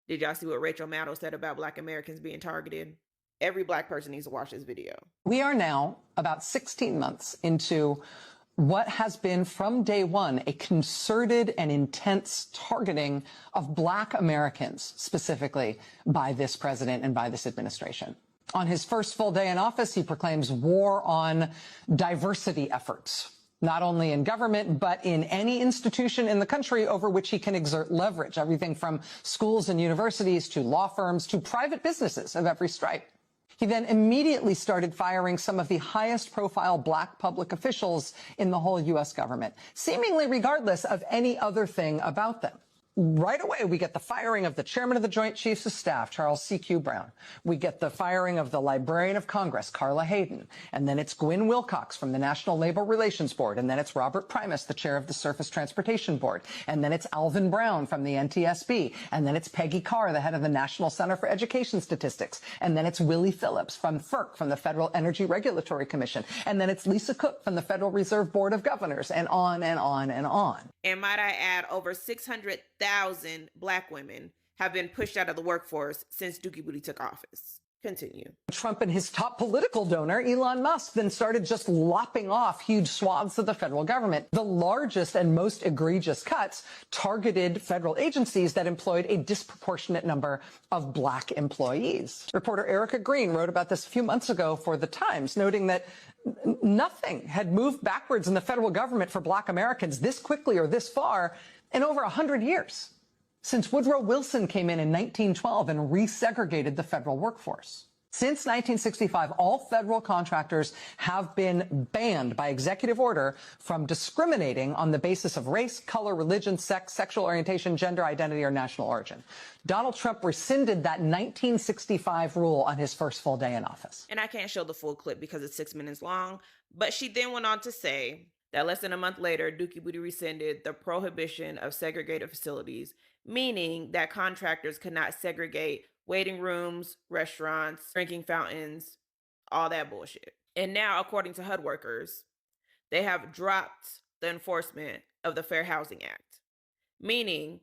Did y'all see what Rachel Maddow said about Black Americans being targeted? Every Black person needs to watch this video. We are now about 16 months into what has been from day one a concerted and intense targeting of Black Americans, specifically by this president and by this administration. On his first full day in office, he proclaims war on diversity efforts, not only in government, but in any institution in the country over which he can exert leverage, everything from schools and universities to law firms to private businesses of every stripe. He then immediately started firing some of the highest profile Black public officials in the whole U.S. government, seemingly regardless of any other thing about them. Right away, we get the firing of the chairman of the Joint Chiefs of Staff, Charles C.Q. Brown. We get the firing of the Librarian of Congress, Carla Hayden. And then it's Gwynne Wilcox from the National Labor Relations Board. And then it's Robert Primus, the chair of the Surface Transportation Board. And then it's Alvin Brown from the NTSB. And then it's Peggy Carr, the head of the National Center for Education Statistics. And then it's Willie Phillips from FERC, from the Federal Energy Regulatory Commission. And then it's Lisa Cook from the Federal Reserve Board of Governors, and on and on and on. And might I add, over 600,000 Black women have been pushed out of the workforce since Dookie Booty took office. Continue. Trump and his top political donor, Elon Musk, then started just lopping off huge swaths of the federal government. The largest and most egregious cuts targeted federal agencies that employed a disproportionate number of Black employees. Reporter Erica Green wrote about this a few months ago for The Times, noting that nothing had moved backwards in the federal government for Black Americans this quickly or this far in over 100 years, since Woodrow Wilson came in 1912 and resegregated the federal workforce. Since 1965, all federal contractors have been banned by executive order from discriminating on the basis of race, color, religion, sex, sexual orientation, gender identity, or national origin. Donald Trump rescinded that 1965 rule on his first full day in office. And I can't show the full clip because it's 6 minutes long, but she then went on to say that less than a month later, Dookie Booty rescinded the prohibition of segregated facilities, meaning that contractors could not segregate waiting rooms, restaurants, drinking fountains, all that bullshit. And now, according to HUD workers, they have dropped the enforcement of the Fair Housing Act, meaning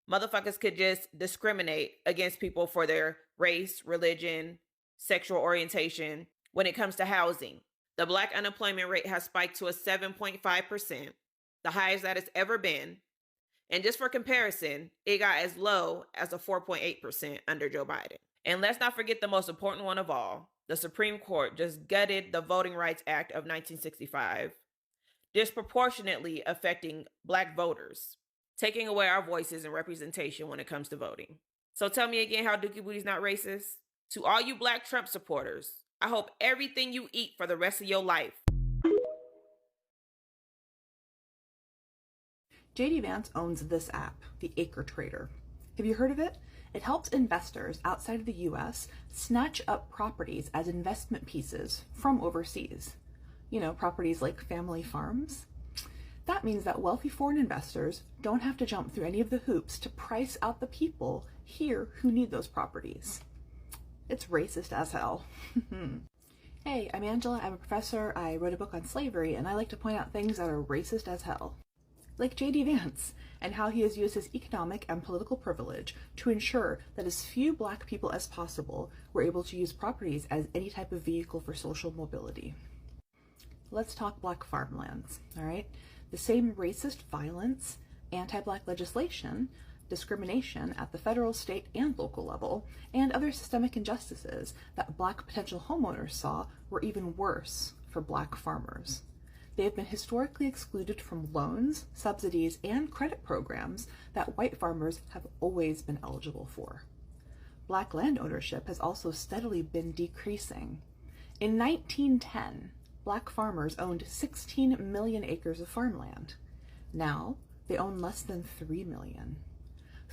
motherfuckers could just discriminate against people for their race, religion, sexual orientation when it comes to housing. The Black unemployment rate has spiked to a 7.5%, the highest that it's ever been. And just for comparison, it got as low as a 4.8% under Joe Biden. And let's not forget the most important one of all. The Supreme Court just gutted the Voting Rights Act of 1965, disproportionately affecting Black voters, taking away our voices and representation when it comes to voting. So tell me again how Dookie Booty's not racist? To all you Black Trump supporters, I hope everything you eat for the rest of your life. JD Vance owns this app, the Acre Trader. Have you heard of it? It helps investors outside of the US snatch up properties as investment pieces from overseas. You know, properties like family farms. That means that wealthy foreign investors don't have to jump through any of the hoops to price out the people here who need those properties. It's racist as hell. Hey, I'm Angela, I'm a professor, I wrote a book on slavery, and I like to point out things that are racist as hell. Like J.D. Vance, and how he has used his economic and political privilege to ensure that as few Black people as possible were able to use properties as any type of vehicle for social mobility. Let's talk Black farmlands, all right? The same racist violence, anti-Black legislation, discrimination at the federal, state, and local level, and other systemic injustices that Black potential homeowners saw were even worse for Black farmers. They have been historically excluded from loans, subsidies, and credit programs that white farmers have always been eligible for. Black land ownership has also steadily been decreasing. In 1910, Black farmers owned 16 million acres of farmland. Now, they own less than 3 million.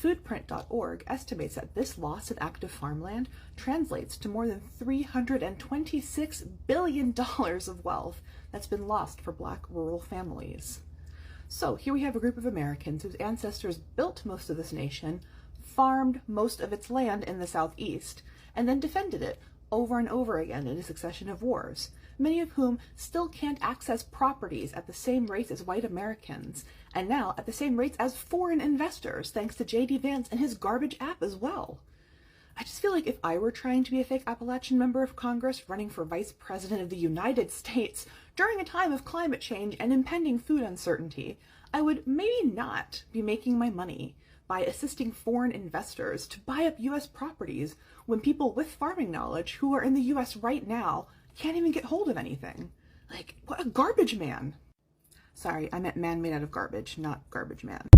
Foodprint.org estimates that this loss of active farmland translates to more than $326 billion of wealth that's been lost for Black rural families. So here we have a group of Americans whose ancestors built most of this nation, farmed most of its land in the Southeast, and then defended it over and over again in a succession of wars, many of whom still can't access properties at the same rates as white Americans, and now at the same rates as foreign investors, thanks to J.D. Vance and his garbage app as well. I just feel like if I were trying to be a fake Appalachian member of Congress running for Vice President of the United States during a time of climate change and impending food uncertainty, I would maybe not be making my money by assisting foreign investors to buy up U.S. properties when people with farming knowledge who are in the U.S. right now can't even get hold of anything. Like, what a garbage man. Sorry, I meant man made out of garbage, not garbage man.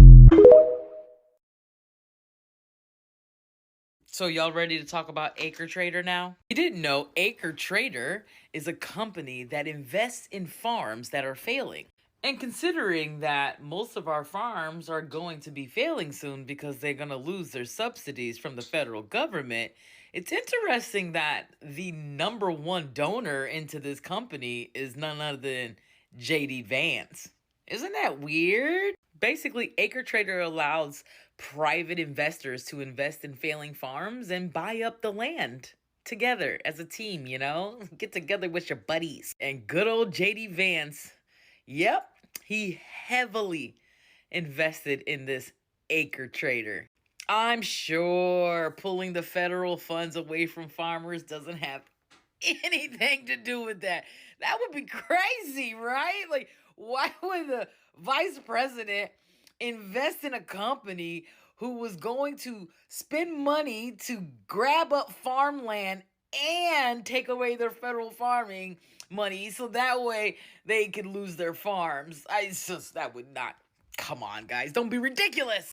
So y'all ready to talk about Acre Trader now? You didn't know Acre Trader is a company that invests in farms that are failing. And considering that most of our farms are going to be failing soon because they're going to lose their subsidies from the federal government, it's interesting that the number one donor into this company is none other than J.D. Vance. Isn't that weird? Basically, Acre Trader allows private investors to invest in failing farms and buy up the land together as a team, you know? Get together with your buddies. And good old J.D. Vance, yep, he heavily invested in this Acre Trader. I'm sure pulling the federal funds away from farmers doesn't have anything to do with that. That would be crazy, right? Like, why would the vice president invest in a company who was going to spend money to grab up farmland and take away their federal farming money so that way they could lose their farms? That would not. Come on, guys, don't be ridiculous.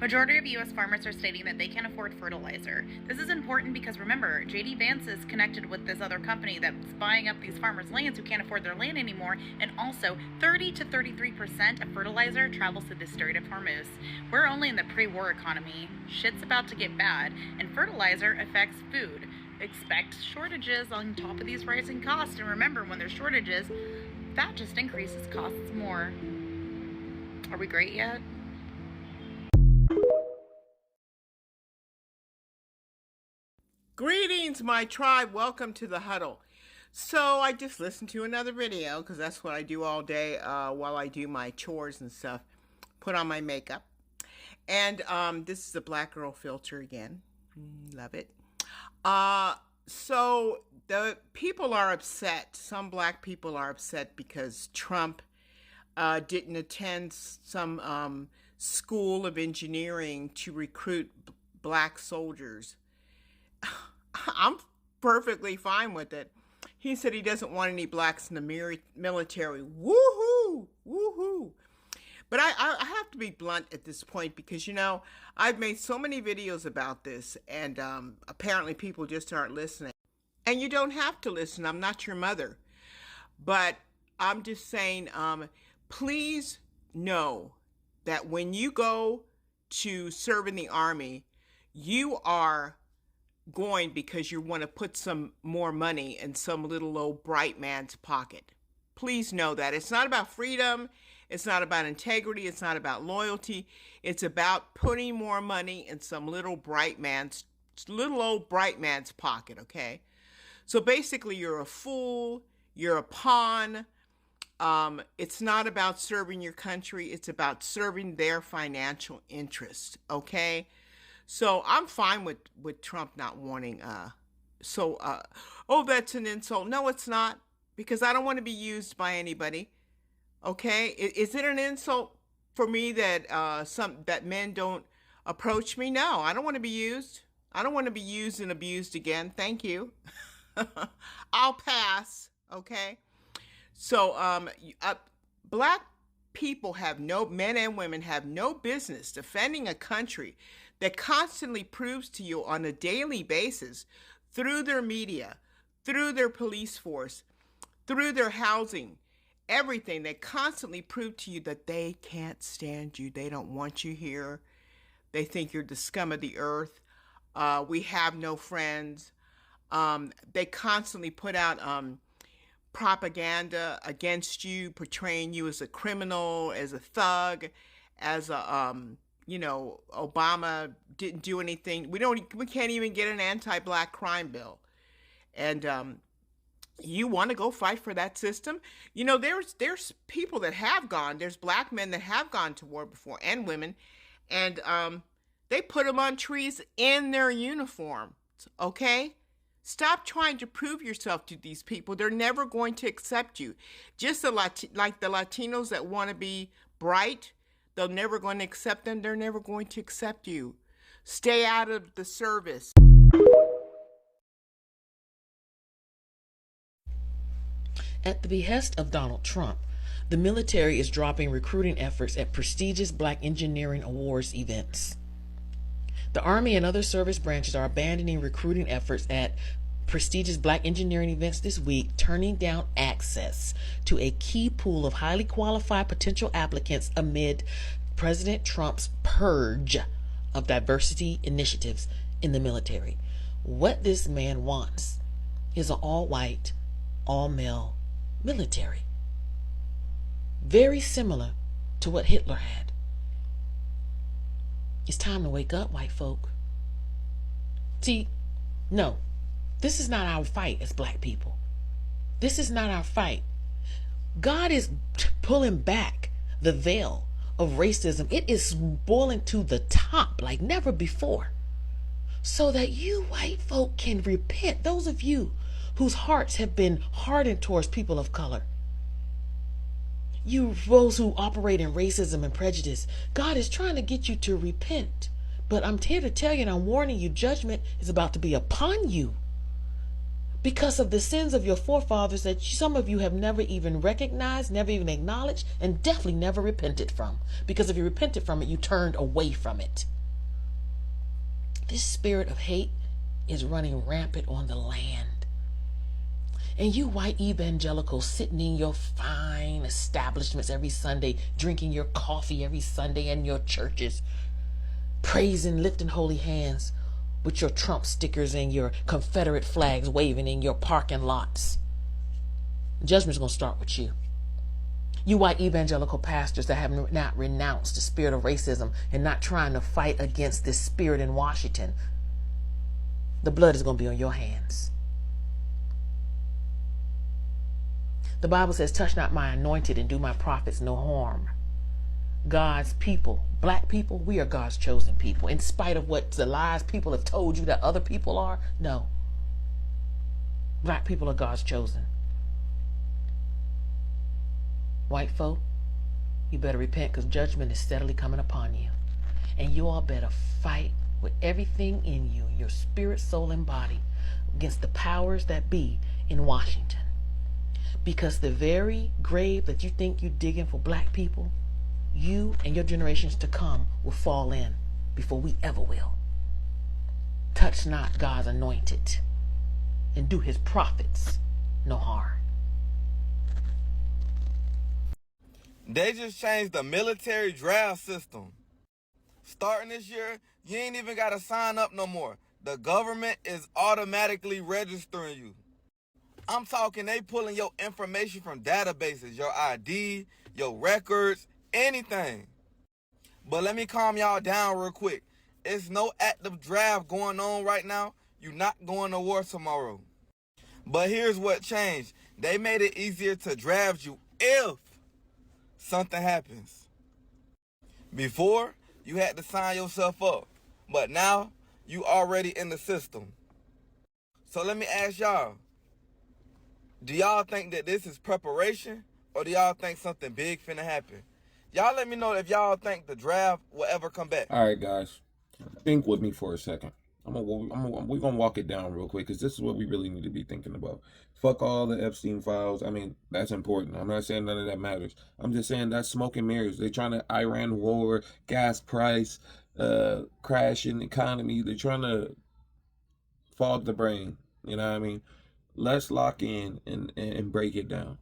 Majority of U.S. farmers are stating that they can't afford fertilizer. This is important because remember, J.D. Vance is connected with this other company that's buying up these farmers' lands who can't afford their land anymore, and also 30 to 33% of fertilizer travels through the Strait of Hormuz. We're only in the pre-war economy. Shit's about to get bad, and fertilizer affects food. Expect shortages on top of these rising costs, and remember, when there's shortages, that just increases costs more. Are we great yet? Greetings, my tribe. Welcome to the huddle. So I just listened to another video because that's what I do all day while I do my chores and stuff. Put on my makeup. And this is the black girl filter again. Love it. So the people are upset. Some black people are upset because Trump didn't attend some school of engineering to recruit black soldiers. I'm perfectly fine with it. He said he doesn't want any blacks in the military. Woohoo! Woohoo! But I have to be blunt at this point because, you know, I've made so many videos about this and apparently people just aren't listening. And you don't have to listen. I'm not your mother. But I'm just saying, please know that when you go to serve in the Army, you are going because you want to put some more money in some little old bright man's pocket. Please know that. It's not about freedom. It's not about integrity. It's not about loyalty. It's about putting more money in some little old bright man's pocket, okay? So basically you're a fool. You're a pawn. It's not about serving your country. It's about serving their financial interest, okay? So I'm fine with Trump not wanting, oh, that's an insult. No, it's not, because I don't want to be used by anybody. Okay. Is it an insult for me that, that men don't approach me? No, I don't want to be used. I don't want to be used and abused again. Thank you. I'll pass. Okay. So, black people men and women have no business defending a country that constantly proves to you on a daily basis through their media, through their police force, through their housing, everything. They constantly prove to you that they can't stand you. They don't want you here. They think you're the scum of the earth. We have no friends. They constantly put out propaganda against you, portraying you as a criminal, as a thug, as a Obama didn't do anything. We can't even get an anti-black crime bill. And you want to go fight for that system? There's people that have gone. There's black men that have gone to war before, and women, and they put them on trees in their uniform. Okay, stop trying to prove yourself to these people. They're never going to accept you. Just like the Latinos that want to be bright, they're never going to accept them. They're never going to accept you. Stay out of the service. At the behest of Donald Trump, the military is dropping recruiting efforts at prestigious Black engineering awards events. The Army and other service branches are abandoning recruiting efforts at prestigious Black engineering events this week, turning down access to a key pool of highly qualified potential applicants amid President Trump's purge of diversity initiatives in the military. What this man wants is an all-white, all-male military. Very similar to what Hitler had. It's time to wake up, white folk. See, no, this is not our fight as Black people. This is not our fight. God is pulling back the veil of racism. It is boiling to the top like never before, so that you white folk can repent. Those of you whose hearts have been hardened towards people of color, you those who operate in racism and prejudice, God is trying to get you to repent. But I'm here to tell you, and I'm warning you, judgment is about to be upon you because of the sins of your forefathers that some of you have never even recognized, never even acknowledged, and definitely never repented from. Because if you repented from it, you turned away from it. This spirit of hate is running rampant on the land. And you white evangelicals sitting in your fine establishments every Sunday, drinking your coffee every Sunday in your churches, praising, lifting holy hands with your Trump stickers and your Confederate flags waving in your parking lots. Judgment's going to start with you. You white evangelical pastors that have not renounced the spirit of racism and not trying to fight against this spirit in Washington, the blood is going to be on your hands. The Bible says, touch not my anointed and do my prophets no harm. God's people, Black people, we are God's chosen people. In spite of what the lies people have told you that other people are, no. Black people are God's chosen. White folk, you better repent, because judgment is steadily coming upon you. And you all better fight with everything in you, your spirit, soul, and body, against the powers that be in Washington. Because the very grave that you think you're digging for Black people, you and your generations to come will fall in before we ever will. Touch not God's anointed and do his prophets no harm. They just changed the military draft system. Starting this year, you ain't even got to sign up no more. The government is automatically registering you. I'm talking they pulling your information from databases, your ID, your records, anything. But let me calm y'all down real quick. It's no active draft going on right now. You're not going to war tomorrow. But here's what changed. They made it easier to draft you if something happens. Before, you had to sign yourself up. But now, you already in the system. So let me ask y'all. Do y'all think that this is preparation, or do y'all think something big finna happen? Y'all let me know if y'all think the draft will ever come back. All right, guys, think with me for a second. We're gonna walk it down real quick, because this is what we really need to be thinking about. Fuck all the Epstein files. I mean, that's important. I'm not saying none of that matters. I'm just saying that's smoke and mirrors. They're trying to Iran war, gas price, crash in the economy. They're trying to fog the brain. You know what I mean? Let's lock in and break it down.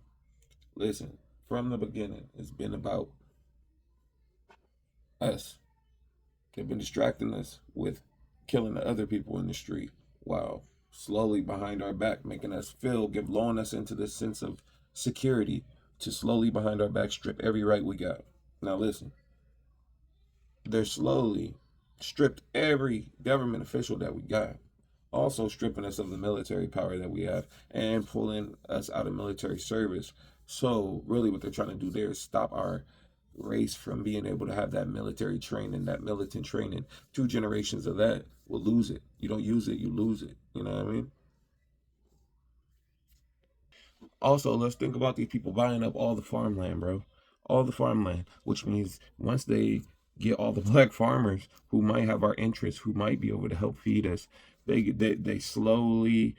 Listen, from the beginning, it's been about us. They've been distracting us with killing the other people in the street, while slowly behind our back making us lulling us into this sense of security, to slowly behind our back strip every right we got. Now listen, they're slowly stripped every government official that we got, also stripping us of the military power that we have and pulling us out of military service. So really what they're trying to do there is stop our race from being able to have that military training, that militant training. 2 generations of that will lose it. You don't use it, you lose it. You know what I mean? Also, let's think about these people buying up all the farmland, bro. All the farmland, which means once they get all the black farmers who might have our interests, who might be able to help feed us, they slowly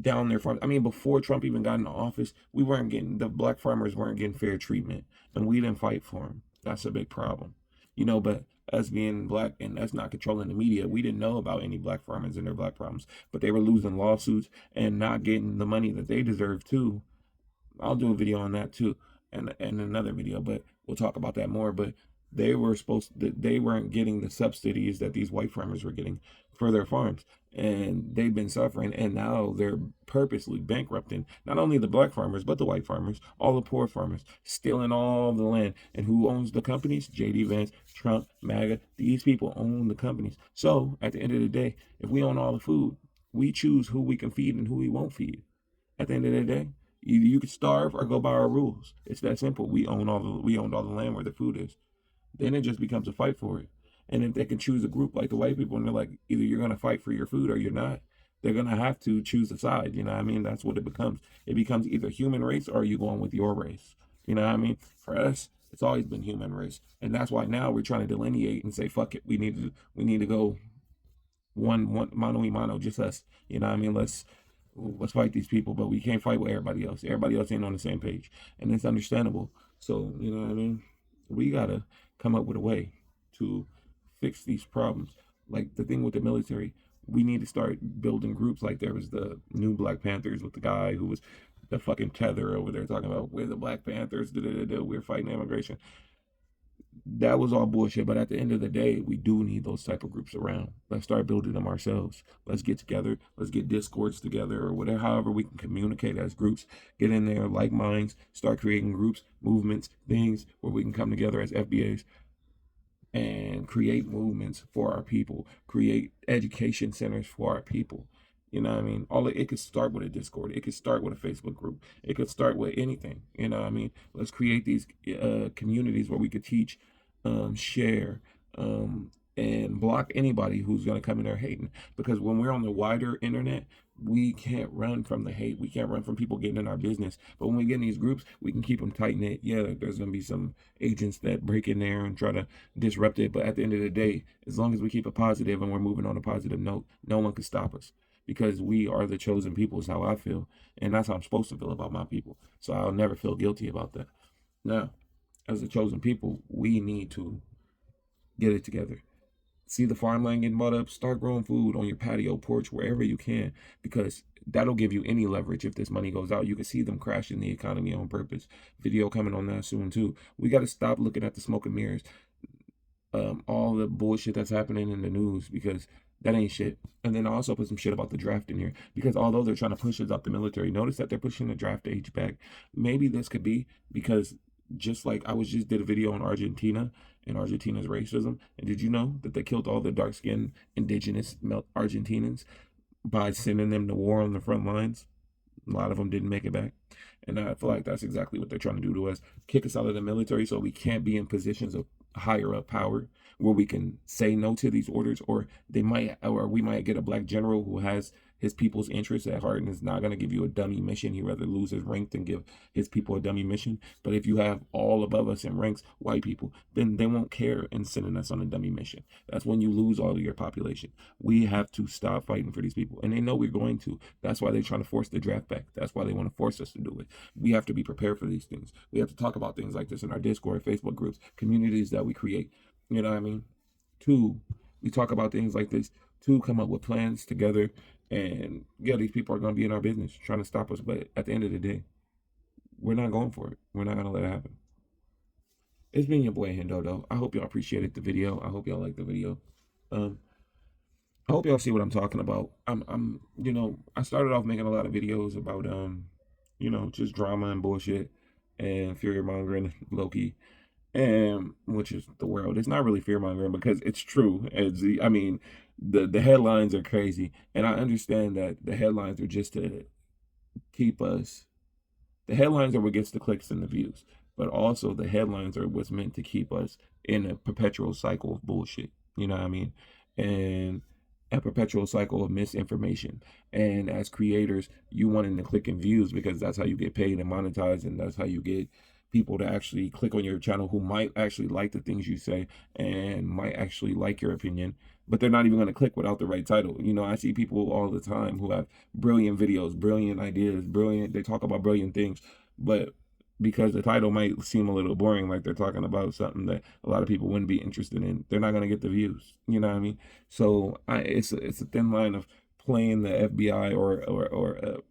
down their farms. I mean, before Trump even got into office, the black farmers weren't getting fair treatment, and we didn't fight for them. That's a big problem, but us being black and us not controlling the media, we didn't know about any black farmers and their black problems, but they were losing lawsuits and not getting the money that they deserve too. I'll do a video on that too, and another video, but we'll talk about that more. But they weren't getting the subsidies that these white farmers were getting for their farms, and they've been suffering, and now they're purposely bankrupting not only the black farmers but the white farmers, all the poor farmers, stealing all the land. And who owns the companies? JD Vance, Trump, MAGA. These people own the companies. So at the end of the day, if we own all the food, we choose who we can feed and who we won't feed. At the end of the day, either you could starve or go by our rules. It's that simple. We owned all the land where the food is. Then it just becomes a fight for it. And if they can choose a group like the white people, and they're like, either you're going to fight for your food or you're not, they're going to have to choose a side. You know what I mean? That's what it becomes. It becomes either human race or you going with your race. You know what I mean? For us, it's always been human race. And that's why now we're trying to delineate and say, fuck it. We need to go one mano y mano, just us. You know what I mean? Let's fight these people, but we can't fight with everybody else. Everybody else ain't on the same page. And it's understandable. So, you know what I mean? We got to come up with a way to fix these problems. Like the thing with the military, we need to start building groups. Like there was the new Black Panthers with the guy who was the fucking tether over there talking about we're the Black Panthers, we're fighting immigration. That was all bullshit, but at the end of the day, we do need those type of groups around. Let's start building them ourselves. Let's get together. Let's get discords together or whatever, however we can communicate as groups. Get in there, like minds, start creating groups, movements, things where we can come together as FBAs and create movements for our people, create education centers for our people. You know what I mean? It could start with a Discord. It could start with a Facebook group. It could start with anything. You know what I mean? Let's create these communities where we could teach, share, and block anybody who's going to come in there hating. Because when we're on the wider internet, we can't run from the hate. We can't run from people getting in our business. But when we get in these groups, we can keep them tight knit. Yeah, there's going to be some agents that break in there and try to disrupt it. But at the end of the day, as long as we keep it positive and we're moving on a positive note, no one can stop us. Because we are the chosen people is how I feel. And that's how I'm supposed to feel about my people. So I'll never feel guilty about that. Now, as a chosen people, we need to get it together. See the farmland getting bought up, start growing food on your patio, porch, wherever you can, because that'll give you any leverage if this money goes out. You can see them crashing the economy on purpose. Video coming on that soon too. We got to stop looking at the smoke and mirrors, all the bullshit that's happening in the news, because that ain't shit. And then I also put some shit about the draft in here, because although they're trying to push us out the military, notice that they're pushing the draft age back. Maybe this could be because just like I did a video on Argentina and Argentina's racism. And did you know that they killed all the dark-skinned indigenous Argentinians by sending them to war on the front lines? A lot of them didn't make it back. And I feel like that's exactly what they're trying to do to us. Kick us out of the military so we can't be in positions of higher up power where we can say no to these orders, or we might get a black general who has his people's interests at heart and is not going to give you a dummy mission. He'd rather lose his rank than give his people a dummy mission. But if you have all above us in ranks, white people, then they won't care in sending us on a dummy mission. That's when you lose all of your population. We have to stop fighting for these people. And they know we're going to. That's why they're trying to force the draft back. That's why they want to force us to do it. We have to be prepared for these things. We have to talk about things like this in our Discord, Facebook groups, communities that we create. You know what I mean? 2, we talk about things like this. 2, come up with plans together. And yeah, these people are going to be in our business trying to stop us. But at the end of the day, we're not going for it. We're not going to let it happen. It's been your boy Hendo, though. I hope y'all appreciated the video. I hope y'all liked the video. I hope y'all see what I'm talking about. I started off making a lot of videos about, just drama and bullshit and fear mongering, low-key. and which is the world. It's not really fear mongering because it's true. I mean, the headlines are crazy, and I understand that the headlines are just to keep us. The headlines are what gets the clicks and the views, but also the headlines are what's meant to keep us in a perpetual cycle of bullshit. You know what I mean? And a perpetual cycle of misinformation. And as creators, you wanting to click and views because that's how you get paid and monetized, and that's how you get people to actually click on your channel who might actually like the things you say and might actually like your opinion, but they're not even going to click without the right title. You know, I see people all the time who have brilliant videos, brilliant ideas, brilliant, they talk about brilliant things, but because the title might seem a little boring, like they're talking about something that a lot of people wouldn't be interested in, they're not going to get the views. You know what I mean? So it's a thin line of playing the FBI or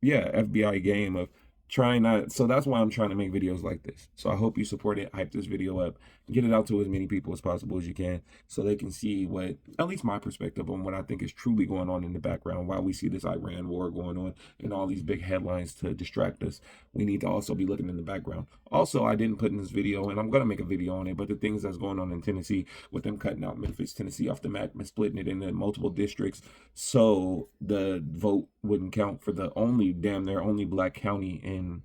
yeah, FBI game of trying not. So that's why I'm trying to make videos like this. So I hope you support it, hype this video up, get it out to as many people as possible as you can, so they can see what, at least my perspective on what I think is truly going on in the background. While we see this Iran war going on and all these big headlines to distract us, we need to also be looking in the background. Also, I didn't put in this video, and I'm gonna make a video on it, but the things that's going on in Tennessee with them cutting out Memphis, Tennessee off the map and splitting it into multiple districts, so the vote wouldn't count for the only damn near only black county in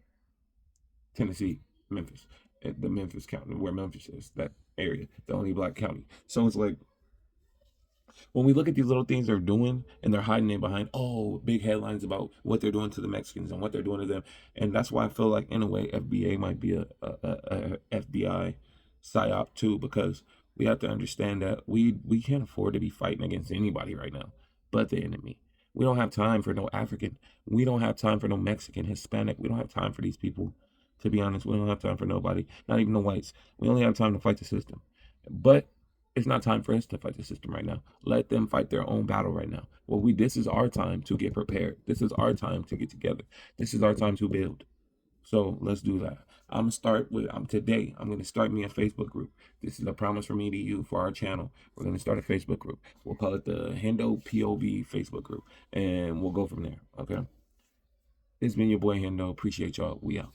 Tennessee, Memphis, the Memphis county where Memphis is, that area, the only black county. So it's like, when we look at these little things they're doing and they're hiding it behind, oh, big headlines about what they're doing to the Mexicans and what they're doing to them. And that's why I feel like, in a way, FBA might be a FBI psyop too, because we have to understand that we can't afford to be fighting against anybody right now but the enemy. We don't have time for no African. We don't have time for no Mexican, Hispanic. We don't have time for these people. To be honest, we don't have time for nobody, not even the whites. We only have time to fight the system. But it's not time for us to fight the system right now. Let them fight their own battle right now. Well, this is our time to get prepared. This is our time to get together. This is our time to build. So let's do that. I'm gonna start me a Facebook group. This is a promise from me to you for our channel. We're gonna start a Facebook group. We'll call it the Hendo P.O.V Facebook group, and we'll go from there. Okay. It's been your boy Hendo. Appreciate y'all. We out.